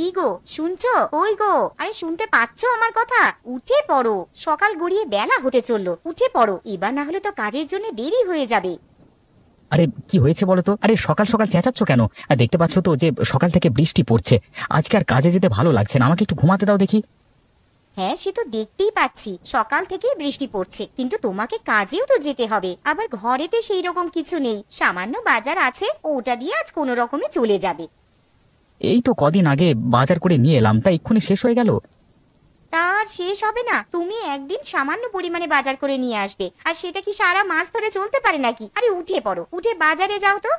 কি গো শুনছো? ওই গো, আরে শুনতে পাচ্ছো আমার কথা? উঠে পড়ো, সকাল গড়িয়ে বেলা হতে চললো, উঠে পড়ো, এবার না হলে তো কাজের জন্য দেরি হয়ে যাবে। আরে কি হয়েছে বলো তো? আরে সকাল সকাল চেঁচাচ্ছ কেন? আর দেখতে পাচ্ছ তো যে সকাল থেকে বৃষ্টি পড়ছে। আজকে আর কাজে যেতে ভালো লাগছে না, আমাকে একটু ঘুমাতে দাও দেখি। হ্যাঁ, সে তো দেখতেই পাচ্ছি, সকাল থেকেই বৃষ্টি পড়ছে, কিন্তু তোমাকে কাজেও তো যেতে হবে। আবার ঘরেতে সেই রকম কিছু নেই, সামান্য বাজার আছে, ওটা দিয়ে আজ কোনো রকমে চলে যাবে। এই তো কদিন আগে বাজার করে নিয়ে এলাম, তা এক্ষুনি শেষ হয়ে গেল। তার শেষ হবে না? তুমি একদিন সামান্য পরিমাণে বাজার করে নিয়ে আসবে, আর সেটা কি সারা মাস ধরে চলতে পারে নাকি? আরে উঠে পড়ো, উঠে বাজারে যাও তো।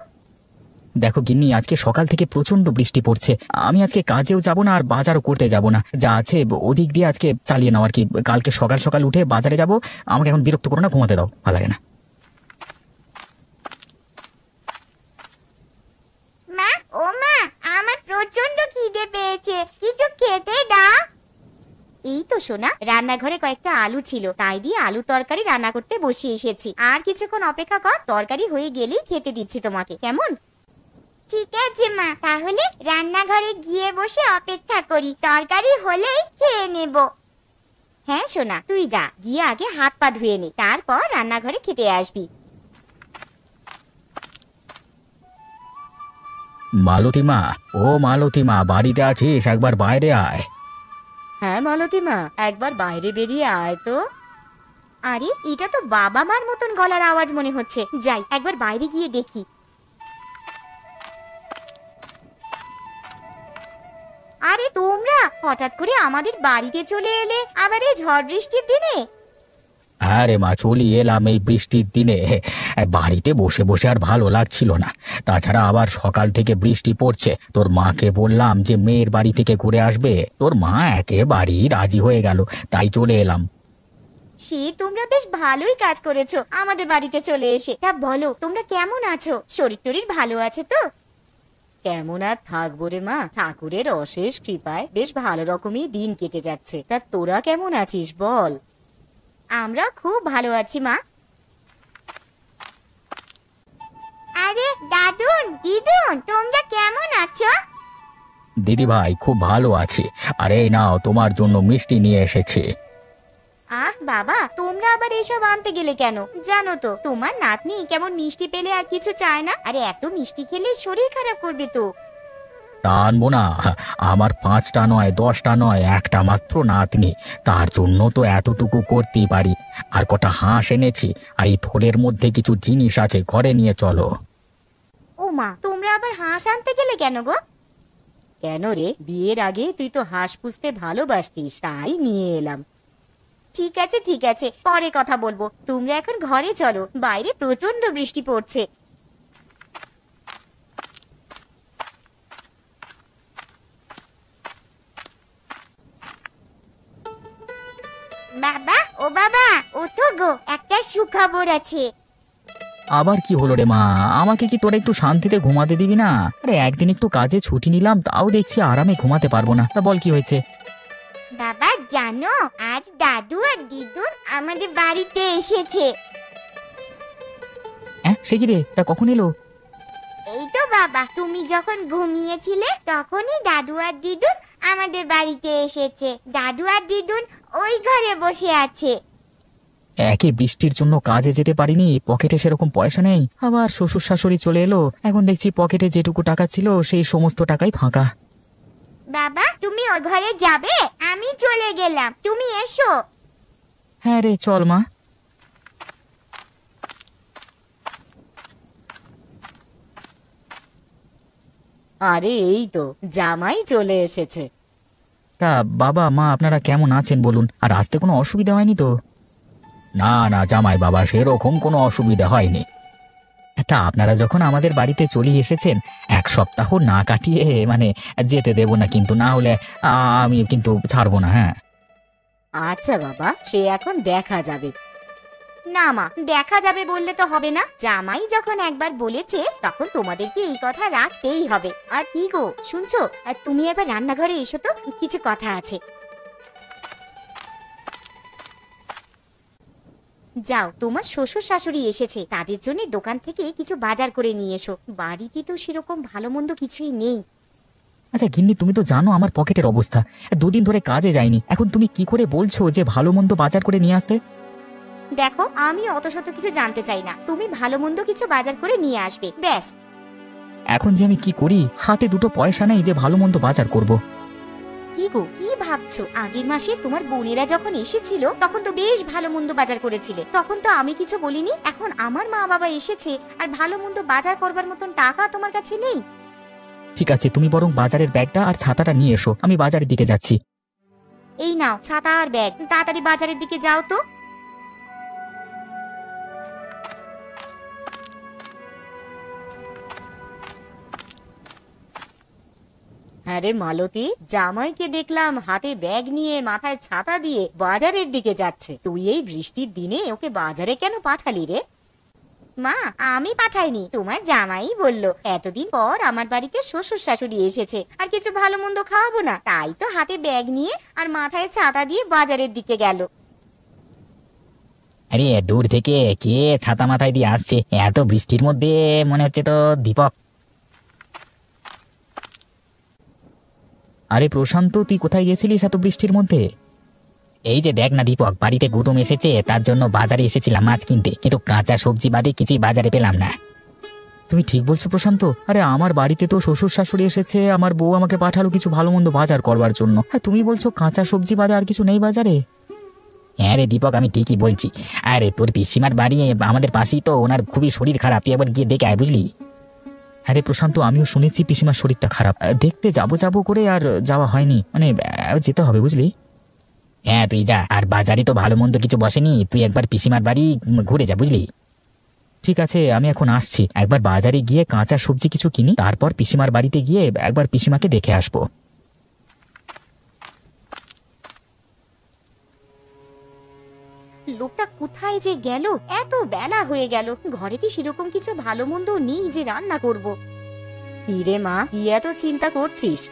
দেখো গিন্নি, আজকে সকাল থেকে প্রচন্ড বৃষ্টি পড়ছে। আমি আজকে কাজেও যাব না আর বাজারও করতে যাব না, যা আছে ওদিক দিয়ে আজকে চালিয়ে নাও আর কি। কালকে সকাল সকাল উঠে বাজারে যাব। আমাকে এখন বিরক্ত করো না, ঘুমাতে দাও, ভালো লাগে না। মা, ও মা, আমার প্রচন্ড খিদে পেয়েছে, কিছু খেতে দাও। এই তো সোনা, রান্নাঘরে কয়েকটা আলু ছিল, তাই দিয়ে আলু তরকারি রান্না করতে বসিয়ে এসেছি। আর কিছুক্ষণ অপেক্ষা কর, তরকারি হয়ে গেলেই খেতে দিচ্ছি তোমাকে, কেমন? ঠিক আছে মা, তাহলে রান্নাঘরে গিয়ে বসে অপেক্ষা করি, তরকারি হলেই খেয়ে নেব। হ্যাঁ সোনা, তুই যা, গিয়ে আগে হাত পা ধুয়ে নে, তারপর রান্নাঘরে খেতে আসবি। মালতী মা, ও মালতী মা, বাড়িতে আছিস? একবার বাইরে আয়। হ্যাঁ মালতী মা, একবার বাইরে বেরিয়ে আয় তো। আরে এটা তো বাবা মার মতন গলার আওয়াজ মনে হচ্ছে, যাই একবার বাইরে গিয়ে দেখি। আরে তোমরা হঠাৎ করে আমাদের বাড়িতে চলে এলে, আবার এই ঝড় বৃষ্টির দিনে? হ্যাঁ রে মা, চলি এলাম এই বৃষ্টির দিনে। বাড়িতে বসে বসে আর ভালো লাগছিল না, তাছাড়া আবার সকাল থেকে বৃষ্টি পড়ছে। তোর মাকে বললাম যে মেয়ের বাড়ি থেকে ঘুরে আসবে, তোর মা একেবারেই রাজি হয়ে গেল, তাই চলে এলাম। সে তোমরা বেশ ভালোই কাজ করেছো আমাদের বাড়িতে চলে এসে। তা বলো, তোমরা কেমন আছো? শরীর টরীর ভালো আছে তো? কেমন আর থাকবো রে মা, ঠাকুরের অশেষ কৃপায় বেশ ভালো রকমই দিন কেটে যাচ্ছে। তা তোরা কেমন আছিস বল? আমরা খুব ভালো আছি মা। আরে দাদুন, দিদুন, তোমরা কেমন আছো? দিদি ভাই, খুব ভালো আছি। আরে এই নাও, তোমার জন্য মিষ্টি নিয়ে এসেছি। আহ বাবা, তোমরা আবার এসব আনতে গেলে কেন? জানো তো তোমার নাতনি কেমন মিষ্টি পেলে আর কিছু চায় না, আরে এত মিষ্টি খেলে শরীর খারাপ করবে তো। তা আনবো না? আমার 5টা নয়, 10টা নয়, একটা মাত্র নাতনি, তার জন্য তো এতটুকু করতেই পারি। আর কটা হাঁস এনেছি, আর এই থলের মধ্যে কিছু জিনিস আছে, ঘরে নিয়ে চলো। ও মা, তোমরা আবার হাঁস আনতে গেলে কেন গো? কেন রে, বিয়ের আগে তুই তো হাঁস পুষতে ভালোবাসতিস, তাই নিয়ে এলাম। ঠিক আছে ঠিক আছে, পরে কথা বলবো, তোমরা এখন ঘরে চলো, বাইরে প্রচন্ড বৃষ্টি পড়ছে। বাবা, ও বাবা, ওঠো গো, একটা সুখবর আছে। আবার কি হলো রে মা? আমাকে কি তোরা একটু শান্তিতে ঘুমাতে দিবি না? আরে একদিন একটু কাজে ছুটি নিলাম, তাও দেখছি আরামে ঘুমাতে পারবো না। তা বল কি হয়েছে? বাবা জানো, আজ দাদু আর দিদুন আমাদের বাড়িতে এসেছে। হ্যাঁ, সে কি রে? তা কখন এলো? এই তো বাবা, তুমি যখন ঘুমিয়েছিলে তখনই দাদু আর দিদুন আমাদের বাড়িতে এসেছে। দাদু আর দিদুন ওই ঘরে বসে আছে। একে বৃষ্টির জন্য কাজে যেতে পারিনি, পকেটে সেরকম পয়সা নেই, আবার শ্বশুর শাশুড়ি চলে এলো, এখন দেখছি পকেটে যেটুকু টাকা ছিল সেই সমস্ত টাকাই ফাঁকা। বাবা তুমি ওই ঘরে যাবে? আমি চলে গেলাম, তুমি এসো। হ্যাঁ রে, চল মা। আরে এই তো জামাই চলে এসেছে। তা বাবা মা আপনারা কেমন আছেন বলুন? আর আসতে কোনো অসুবিধা হয়নি তো? না না জামাই বাবা, সেরকম কোনো অসুবিধা হয়নি। তা আপনারা যখন আমাদের বাড়িতে চলে এসেছেন, 1 সপ্তাহ না কাটিয়ে মানে যেতে দেব না কিন্তু, না হলে আমি কিন্তু ছাড়বো না। হ্যাঁ আচ্ছা বাবা, সে এখন দেখা যাবে। না মা, দেখা যাবে বললে তো হবে না, জামাই যখন একবার বলেছে তখন তোমাদেরকে এই কথা রাখতেই হবে। আর কি গো শুনছো, আর তুমি এবার রান্নাঘরে এসো তো, কিছু কথা আছে। যাও, তোমার শ্বশুর শাশুড়ি এসেছে, তাদের জন্য দোকান থেকে কিছু বাজার করে নিয়ে এসো। বাড়িতে তো সেরকম ভালো মন্দ কিছুই নেই। আচ্ছা গিন্নি, তুমি তো জানো আমার পকেটের অবস্থা, দুদিন ধরে কাজে যাইনি। এখন তুমি কি করে বলছো যে ভালো মন্দ বাজার করে নিয়ে আসতে? দেখো, আমি অত শত কিছু জানতে চাই না, তুমি ভালো মন্দ কিছু বাজার করে নিয়ে আসবে, ব্যাস। এখন যে আমি কি করি, হাতে দুটো পয়সা নেই যে ভালো মন্দ বাজার করব। কি গো, কি ভাবছো? আগের মাসে তোমার বোনেরা যখন এসেছিল তখন তো বেশ ভালো মন্দ বাজার করেছিলে, তখন তো আমি কিছু বলিনি। এখন আমার মা বাবা এসেছে আর ভালো মন্দ বাজার করবার মতন টাকা তোমার কাছে নেই। ঠিক আছে, তুমি বরং বাজারের ব্যাগটা আর ছাতাটা নিয়ে এসো, আমি বাজারের দিকে যাচ্ছি। এই নাও ছাতা আর ব্যাগ, তাড়াতাড়ি বাজারের দিকে যাও তো। আরে মালতী, জামাইকে দেখলাম হাতে ব্যাগ নিয়ে মাথায় ছাতা দিয়ে বাজারের দিকে যাচ্ছে। তুই এই বৃষ্টির দিনে ওকে বাজারে কেন পাঠালি রে? মা, আমি পাঠাইনি, তোমার জামাই বলল এতদিন পর আমার বাড়িতে শ্বশুর শাশুড়ি এসেছে আর কিছু ভালো মন্দ খাওয়াবো না, তাই তো হাতে ব্যাগ নিয়ে আর মাথায় ছাতা দিয়ে বাজারের দিকে গেল। আরে দূর থেকে কে ছাতা মাথায় দিয়ে আসছে এত বৃষ্টির মধ্যে? মনে হচ্ছে তো দীপক। আরে প্রশান্ত, তুই কোথায় গেছিলিস এত বৃষ্টির মধ্যে? এই যে দেখ না দীপক, বাড়িতে কুটুম এসেছে, তার জন্য বাজারে এসেছিলাম মাছ কিনতে, কিন্তু কাঁচা সবজি বাদে কিছুই বাজারে পেলাম না। তুমি ঠিক বলছো প্রশান্ত। আরে আমার বাড়িতে তো শ্বশুর শাশুড়ি এসেছে, আমার বউ আমাকে পাঠালো কিছু ভালো মন্দ বাজার করবার জন্য, আর তুমি বলছো কাঁচা সবজি বাদে আর কিছু নেই বাজারে? হ্যাঁ রে দীপক, আমি ঠিকই বলছি। আরে তোর পিসিমার বাড়ি আমাদের পাশেই তো, ওনার খুবই শরীর খারাপ, তুই একবার গিয়ে দেখে আয়, বুঝলি? আরে প্রশান্ত, আমিও শুনেছি পিসিমার শরীরটা খারাপ, দেখতে যাবো করে আর যাওয়া হয়নি, মানে যেতে হবে, বুঝলি? হ্যাঁ তুই যা, আর বাজারে তো ভালো মন্দ কিছু বসেনি, তুই একবার পিসিমার বাড়ি ঘুরে যা, বুঝলি? ঠিক আছে, আমি এখন আসছি, একবার বাজারে গিয়ে কাঁচা সবজি কিছু কিনি, তারপর পিসিমার বাড়িতে গিয়ে একবার পিসিমাকে দেখে আসবো। লোকটা কোথায় যে গেল? এত বেলা হয়ে গেল, ঘরে কি সেরকম কিছু ভালো মন্দ নেই যে রান্না করব? কি রে মা, কি এত চিন্তা করছিস?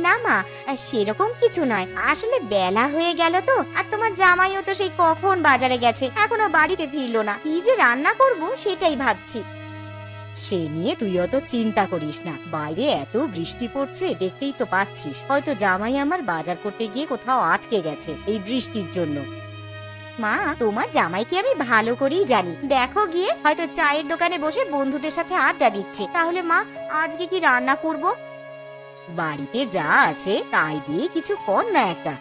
না মা, সেরকম কিছু নয়, আসলে বেলা হয়ে গেল তো, আর তোমার জামাইও তো সেই কখন বাজারে গেছে, এখনো বাড়িতে ফিরলো না, কি যে রান্না করব সেটাই ভাবছি। সে নিয়ে তুই অত চিন্তা করিস না, বাইরে এত বৃষ্টি পড়ছে দেখতেই তো পাচ্ছিস, হয়তো জামাই আমার বাজার করতে গিয়ে কোথাও আটকে গেছে এই বৃষ্টির জন্য। মা, তোমার জামাইকে আমি ভালো করেই জানি, দেখো গিয়ে হয়তো চায়ের দোকানে বসে বন্ধুদের সাথে আড্ডা দিচ্ছে। তাহলে মা, আজকে কি রান্না করব? বাড়িতে যা আছে তাই দিয়ে কিছু কর না একটা।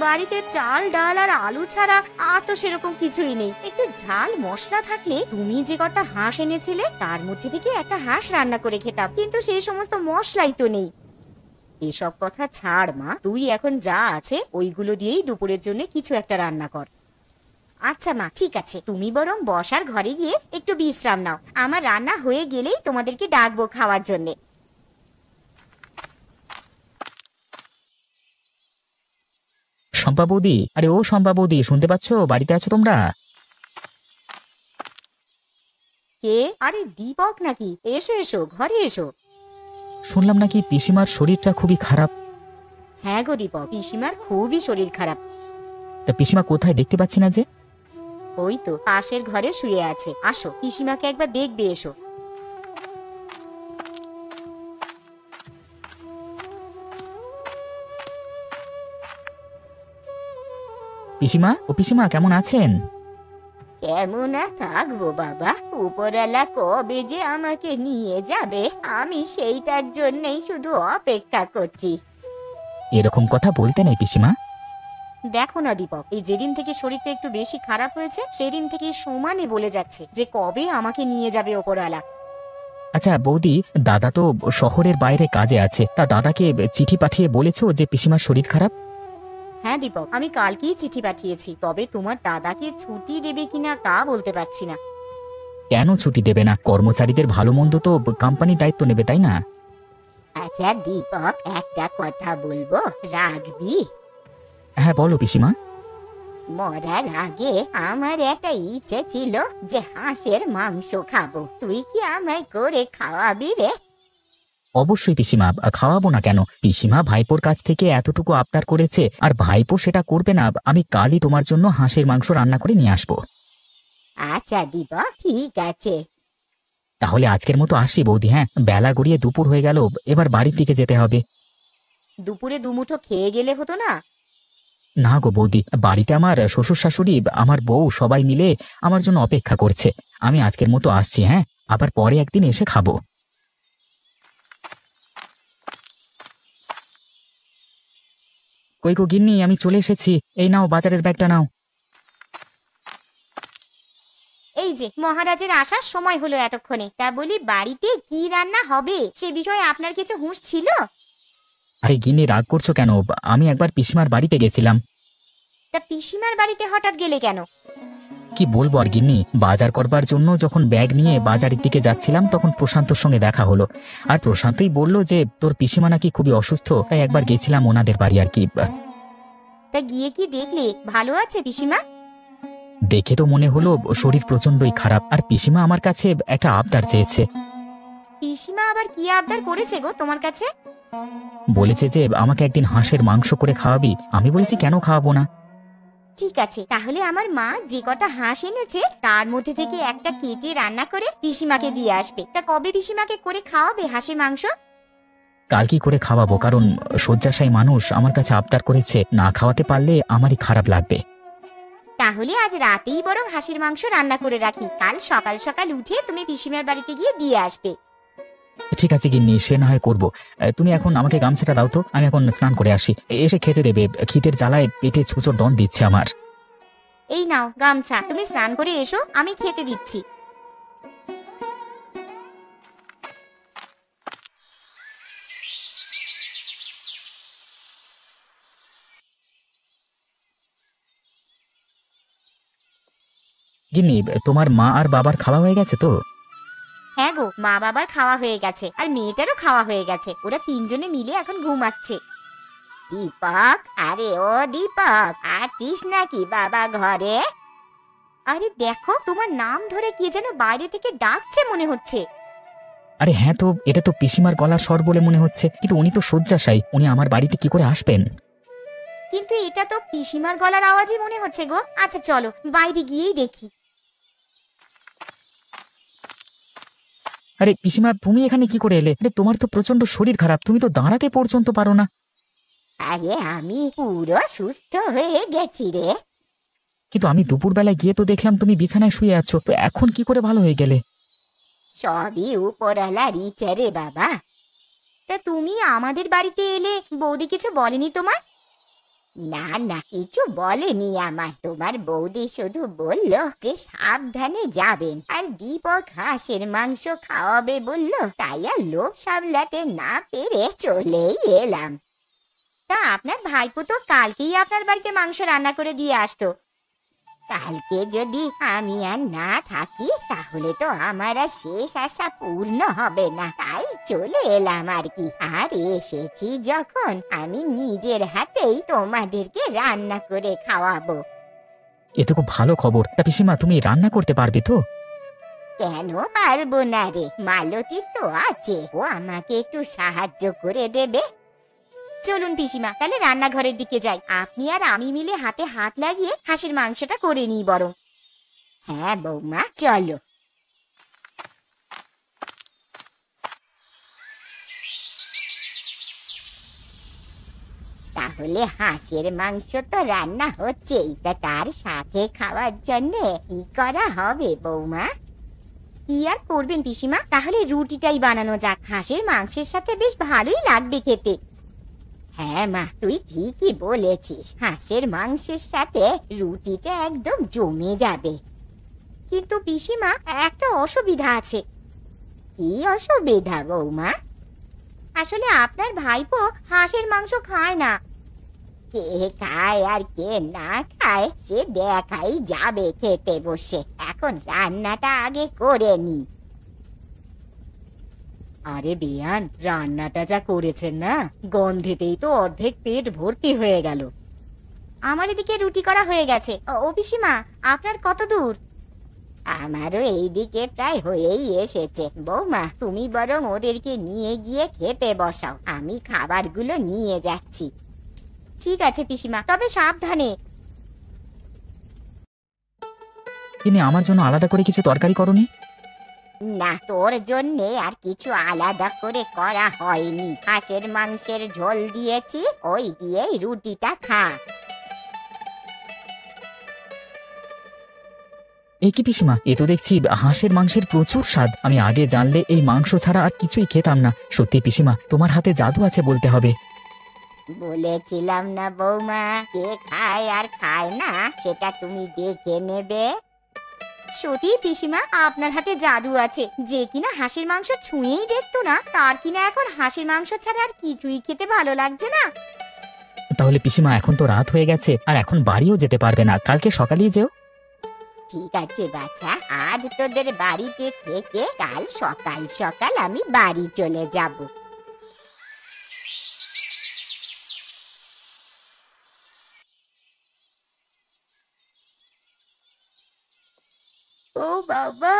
বাড়িতে চাল ডাল আর আলু ছাড়া আর তো সেরকম কিছুই নেই, একটু ঝাল মশলা থাকলে তুমি যে কটা হাঁস এনেছিলে তার মধ্যে থেকে একটা হাঁস রান্না করে খেতাম, কিন্তু সেই সমস্ত মশলাই তো নেই। এসব কথা ছাড় মা, তুই এখন যা আছে ওইগুলো দিয়েই দুপুরের জন্য কিছু একটা রান্না কর। আচ্ছা মা, ঠিক আছে, তুমি বরং বসার ঘরে গিয়ে একটু বিশ্রাম নাও, আমার রান্না হয়ে গেলেই তোমাদেরকে ডাকবো খাওয়ার জন্যে। শম্পা বৌদি, আরে ও শম্পা বৌদি, শুনতে পাচ্ছো? বাড়িতে আছো তোমরা? কে? আরে দীপক নাকি? এসো এসো, ঘরে এসো। শুনলাম নাকি পিসিমার শরীরটা খুবই খারাপ। হ্যাঁ গো দীপক, পিসিমার খুবই শরীর খারাপ। তা পিসিমা কোথায়, দেখতে পাচ্ছি না যে? ওই তো পাশের ঘরে শুয়ে আছে, আসো পিসিমাকে একবার দেখবে, এসো। পিসিমা, ও পিসিমা, কেমন আছেন? কেমন আর থাকবো বাবা, উপরওয়ালা কবে যে আমাকে নিয়ে যাবে আমি সেইটার জন্যই শুধু অপেক্ষা করছি। এরকম কথা বলতে নেই পিসিমা। দেখো না দীপক, এই যেদিন থেকে শরীরটা একটু বেশি খারাপ হয়েছে সেদিন থেকে সমানে বলে যাচ্ছে যে কবে আমাকে নিয়ে যাবে উপরওয়ালা। আচ্ছা বৌদি, দাদা তো শহরের বাইরে কাজে আছে, তা দাদাকে চিঠি পাঠিয়ে বলেছো যে পিসিমার শরীর খারাপ? হ্যাঁ দীপক, আমি কালকেই চিঠি পাঠিয়েছি, তবে তোমার দাদাকে ছুটি দেবে কিনা তা বলতে পারছি না। কেন ছুটি দেবে না? কর্মচারীদের ভালো মন্দ তো কোম্পানি দায়িত্ব নেবে, তাই না? আচ্ছা দীপক, একটা কথা বলবো, রাখবি? হ্যাঁ বলো পিসিমা। মরার আগে আমার একটা ইচ্ছে ছিল যে হাঁসের মাংস খাবো, তুই কি আমায় করে খাওয়াবি রে? অবশ্যই পিসিমা, খাওয়াবো না কেন? পিসিমা ভাইপোর কাছ থেকে এতটুকু আবদার করেছে, আর ভাইপো সেটা করবে না? আমি কালই তোমার জন্য হাঁসের মাংস রান্না করে নিয়ে আসবো। আচ্ছা দীপক, ঠিক আছে। তাহলে আজকের মতো আসি বৌদি, হ্যাঁ? বেলা গড়িয়ে দুপুর হয়ে গেল, এবার বাড়ির দিকে যেতে হবে। দুপুরে দুমুঠো খেয়ে গেলে হতো না? না গো বৌদি, বাড়িতে আমার শ্বশুর শাশুড়ি, আমার বউ সবাই মিলে আমার জন্য অপেক্ষা করছে। আমি আজকের মতো আসছি, হ্যাঁ? আবার পরে একদিন এসে খাবো। কই গো গিন্নি, আমি চলে এসেছি। এই নাও বাজারের ব্যাগটা নাও। এই যে মহারাজের আসার সময় হলো এতক্ষণে, তা বলি বাড়িতে কি রান্না হবে সে বিষয়ে আপনার কিছু হুঁশ ছিল? আরে গিন্নি, রাগ করছো কেন? আমি একবার পিসিমার বাড়িতে গেছিলাম। তা পিসিমার বাড়িতে হঠাৎ গেলে কেন? কি বলবো আর গিন্নি, বাজার করবার জন্য যখন ব্যাগ নিয়ে বাজারের দিকে যাচ্ছিলাম তখন প্রশান্তর সঙ্গে দেখা হলো। আর প্রশান্তই বলল যে তোর পিসিমা নাকি খুবই অসুস্থ, তাই একবার গেছিলাম ওনাদের বাড়ি আর কি। তা গিয়ে কি দেখলে ভালো আছে পিসিমা? দেখে তো মনে হলো শরীর প্রচন্ডই খারাপ। আর পিসিমা আমার কাছে একটা আবদার চেয়েছে। পিসিমা আবার কি আবদার করেছে গো তোমার কাছে? বলেছে যে আমাকে একদিন হাঁসের মাংস করে খাওয়াবি। আমি বলেছি কেন খাওয়াবো না। ঠিক আছে, তাহলে আমার মা যে কটা হাঁস এনেছে তার মধ্যে থেকে একটা কেটে রান্না করে পিসিমাকে দিয়ে আসবে। তা কবে পিসিমাকে করে খাওয়াবে হাঁসের মাংস? কাল কি করে খাওয়াবো, কারণ শয্যাশায়ী মানুষ আমার কাছে আবদার করেছে, না খাওয়াতে পারলে আমারই খারাপ লাগবে। তাহলে আজ রাতেই বরং হাঁসের মাংস রান্না করে রাখি, কাল সকাল সকাল উঠে তুমি পিসিমার বাড়িতে গিয়ে দিয়ে আসবে। ঠিক আছে গিন্নি, সে না হয় করবো। তুমি এখন আমাকে গামছাটা দাও তো, আমি এখন স্নান করে আসি। এসে খেতে দেবে, খিদের জ্বালায় পেটে ছুঁচো ডন দিচ্ছে আমার। এই নাও গামছা, তুমি স্নান করে এসো, আমি খেতে দিচ্ছি। গিন্নি, তোমার মা আর বাবার খাওয়া হয়ে গেছে তো? হ্যাঁ গো, মা বাবার খাওয়া হয়ে গেছে, আর মেয়েটারও খাওয়া হয়ে গেছে। ওরা তিনজনে মিলে এখন ঘুমাচ্ছে। দীপক, আরে ও দীপক, আছিস নাকি বাবা ঘরে? আরে দেখো, তোমার নাম ধরে কে যেন বাইরে থেকে ডাকছে মনে হচ্ছে। আরে হ্যাঁ তো, এটা তো পিসিমার গলার স্বর বলে মনে হচ্ছে, কিন্তু উনি তো শয্যাশায়ী, উনি আমার বাড়িতে কি করে আসবেন? কিন্তু এটা তো পিসিমার গলার আওয়াজই মনে হচ্ছে গো। আচ্ছা চলো বাইরে গিয়েই দেখি। আরে পিসিমা, তুমি এখানে কি করে এলে? আরে তোমার তো প্রচন্ড শরীর খারাপ, তুমি তো দাঁড়াতে পর্যন্ত পারো না। আরে আমি পুরো সুস্থ হয়ে গেছি রে। কিন্তু আমি দুপুরবেলায় গিয়ে তো দেখলাম তুমি বিছানায় শুয়ে আছো, তো এখন কি করে ভালো হয়ে গেলে? সবই উপরওয়ালার ইচ্ছে রে বাবা। তা তুমি আমাদের বাড়িতে এলে বৌদি কিছু বলেনি তোমার? না না, কিছু বলেনি আমার। তোমার বৌদি শুধু বলল যে সাবধানে যাবেন, আর দীপক হাঁসের মাংস খাওয়াবে বলল, তাই আর লোভ সামলাতে না পেরে চলেই এলাম। তা আপনার ভাইপো তো কালকেই আপনার বাড়িতে মাংস রান্না করে দিয়ে আসতো। কালকে যদি আমি আর না থাকি তাহলে তো আমার আর শেষ আশা পূর্ণ হবে না, তাই চলে এলাম আর কি। আর এসেছি যখন, আমি নিজের হাতেই তোমাদেরকে রান্না করে খাওয়াবো। এ তো খুব ভালো খবর। তা পিসিমা, তুমি রান্না করতে পারবে তো? কেন পারবো না রে, মালতী তো আছে, ও আমাকে একটু সাহায্য করে দেবে। চলুন পিসিমা, তাহলে রান্নাঘরের দিকে যাই। আপনি আর আমি মিলে হাতে হাত লাগিয়ে হাঁসের মাংসটা করে নিই বরং। হ্যাঁ বৌমা, চলো। তাহলে হাঁসের মাংস তো রান্না হচ্ছেই, তা তার সাথে খাওয়ার জন্য কি করা হবে বৌমা? কি আর করবেন পিসিমা, তাহলে রুটিটাই বানানো যাক। হাঁসের মাংসের সাথে বেশ ভালোই লাগবে খেতে। হ্যাঁ মা, তুই ঠিকই বলেছিস, হাঁসের মাংসের সাথে রুটিটা একদম জমে যাবে। কিন্তু পিসিমা, একটা অসুবিধা আছে। কি অসুবিধা বৌমা? আসলে আপনার ভাইপো হাঁসের মাংস খায় না। কে খায় আর কে না খায় সে দেখাই যাবে খেতে বসে। এখন রান্নাটা আগে করে নি। আরে বেয়ান, রান্নাটা যা করেছেন না, গন্ধেতেই তো অর্ধেক পেট ভর্তি হয়ে গেল। আমার এদিকে রুটি করা হয়ে গেছে। ও পিসিমা, আপনার কত দূর? আমারও এইদিকে প্রায় হয়েই এসেছে। বৌমা, তুমি বরং ওদেরকে নিয়ে গিয়ে খেতে বসাও, আমি খাবারগুলো নিয়ে যাচ্ছি। ঠিক আছে পিসিমা, তবে সাবধানে। তিনি আমার জন্য আলাদা করে কিছু তরকারি করনি? না, তোর জন্যে আর কিছু আলাদা করে করা হয়নি। হাঁসের মাংসের ঝোল দিয়েছি, ওই দিয়েই রুটিটা খা। এ কি পিসিমা, এ তো দেখছি হাঁসের মাংসের প্রচুর স্বাদ। আমি আগে জানলে এই মাংস ছাড়া আর কিছুই খেতাম না। সত্যি পিসিমা, তোমার হাতে জাদু আছে বলতে হবে। বলেছিলাম না বৌমা, কে খায় আর খায় না সেটা তুমি দেখে নেবে। সত্যি পিসিমা, আপনার হাতে জাদু আছে। যে কিনা হাঁসের মাংস ছুঁয়েই দেখতো না, তার কিনা এখন হাঁসের মাংস ছাড়া আর কিছুই খেতে ভালো লাগছে না। তাহলে পিসিমা, এখন তো রাত হয়ে গেছে, আর এখন বাড়িও যেতে পারবে না, কালকে সকালেই যেও। ঠিক আছে বাছা, আজ তোদের বাড়িতে থেকে কাল সকাল সকাল আমি বাড়ি চলে যাব। ও বাবা,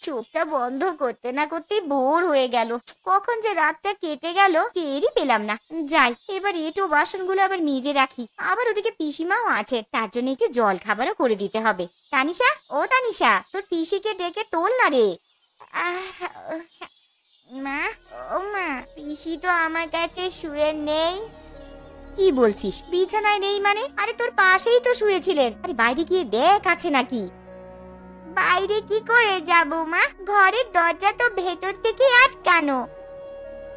চোখটা বন্ধ করতে না করতে ভোর হয়ে গেল। কখন যে রাতটা কেটে গেল টেরই পেলাম না। যাই, এবার এঁটো বাসনগুলো আবার নিজে রাখি। আবার ওদিকে পিসিমাও আছে, তার জন্য একটু জল খাবারও করে দিতে হবে। তানিশা, ও তানিশা, তোর পিসিকে ডেকে তোল না রে। মা, ও মা, পিসি তো আমার কাছে শুয়ে নেই। কি বলছিস? বিছানায় নেই মানে? আরে তোর পাশেই তো শুয়েছিলেন। আরে বাইরে গিয়ে দেখ আছে নাকি। বাইরে কি করে যাব মা? ঘরের দরজা তো ভেতর থেকে আটকানো।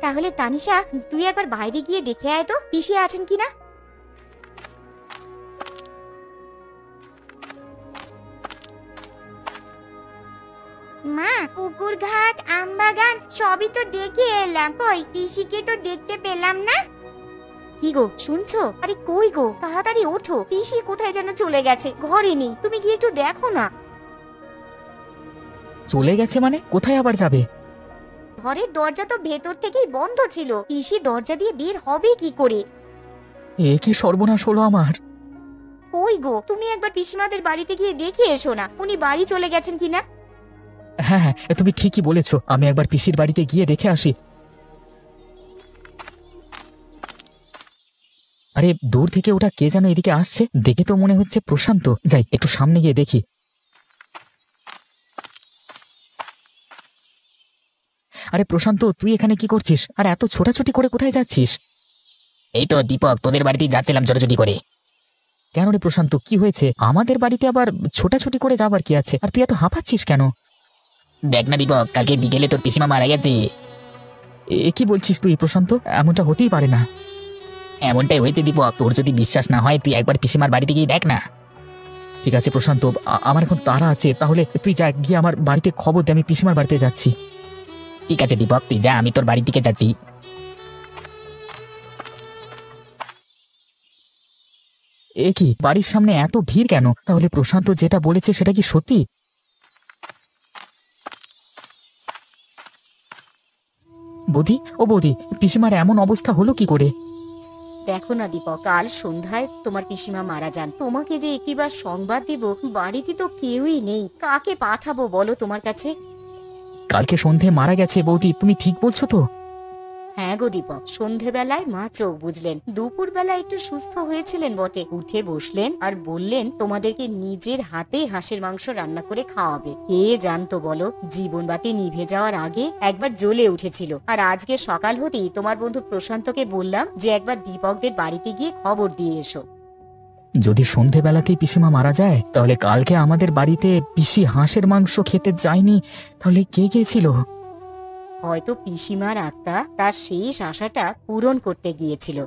তাহলে তানিশা, তুই একবার বাইরে গিয়ে দেখে আয় তো পিসি আছেন কিনা। মা, পুকুর ঘাট, আমবাগান সবই তো দেখে এলাম, কই পিসিকে তো দেখতে পেলাম না। কি গো, শুনছো? আরে কই গো, তাড়াতাড়ি ওঠো, পিসি কোথায় যেন চলে গেছে, ঘরে নেই। তুমি গিয়ে একটু দেখো না। চলে গেছে মানে? কোথায় আবার যাবে? ঘরের দরজা তো ভেতর থেকেই বন্ধ ছিল, পিসি দরজা দিয়ে বের হবে কি করে? এ কি সর্বনাশ হলো আমার! কই গো, তুমি একবার পিসিমাদের বাড়িতে গিয়ে দেখে এসো না, উনি বাড়ি চলে গেছেন কিনা। হ্যাঁ হ্যাঁ, তুমি ঠিকই বলেছো, আমি একবার পিসির বাড়িতে গিয়ে দেখে আসি। আরে দূর থেকে ওটা কে যেন এদিকে আসছে, দেখে তো মনে হচ্ছে প্রশান্ত। যাই, একটু সামনে গিয়ে দেখি। আরে প্রশান্ত, তুই এখানে কি করছিস? আর এত ছোটাছুটি করে কোথায় যাচ্ছিস? এই তো দীপক, তোদের বাড়িতেই যাচ্ছিলাম ছোটাছুটি করে। কেন রে প্রশান্ত, কি হয়েছে? আমাদের বাড়িতে আবার ছোটাছুটি করে যাবার কি আছে? আর তুই এত হাঁপাচ্ছিস কেন? দেখ না দীপক, কালকে বিকেলে তোর পিসিমা মারা গেছে। এ কি বলছিস তুই প্রশান্ত? এমনটা হতেই পারে না। এমনটাই হয়েছে দীপক, তোর যদি বিশ্বাস না হয় তুই একবার পিসিমার বাড়িতে গিয়ে দেখ না। ঠিক আছে প্রশান্ত, আমার এখন তাড়া আছে, তাহলে তুই যা, গিয়ে আমার বাড়িতে খবর দে, আমি পিসিমার বাড়িতে যাচ্ছি। ঠিক আছে দীপক, তুই যা, আমি তোর বাড়ির দিকে যাচ্ছি। এ কি, বাড়ির সামনে এত ভিড় কেন? তাহলে প্রশান্ত যেটা বলেছে সেটা কি সত্যি? বৌদি, ও বৌদি, পিসিমার এমন অবস্থা হলো কি করে? দেখো না দীপক, কাল সন্ধ্যায় তোমার পিসিমা মারা যান। তোমাকে যে একটিবার সংবাদ দিব, বাড়িতে তো কেউই নেই, কাকে পাঠাবো বলো তোমার কাছে? কালকে সন্ধে মারা গেছে বৌদি, তুমি ঠিক বলছো তো? হ্যাঁ গো দীপক, সন্ধেবেলায় মা চোখ বুঝলেন। দুপুর বেলা একটু সুস্থ হয়েছিলেন বটে, উঠে বসলেন আর বললেন তোমাদেরকে নিজের হাতে হাঁসের মাংস রান্না করে খাওয়াবে। কে জানতো বলো, জীবন বাতি নিভে যাওয়ার আগে একবার জ্বলে উঠেছিল। আর আজকে সকাল হতেই তোমার বন্ধু প্রশান্তকে বললাম যে একবার দীপকদের বাড়িতে গিয়ে খবর দিয়ে এসো। যদি সন্ধেবেলাতেই পিসিমা মারা যায়, তাহলে কালকে আমাদের বাড়িতে পিসি হাঁসের মাংস খেতে যায়নি, তাহলে কে গিয়েছিল? হয়তো পিসিমার আত্মা তার শেষ আশাটা পূরণ করতে গিয়েছিল।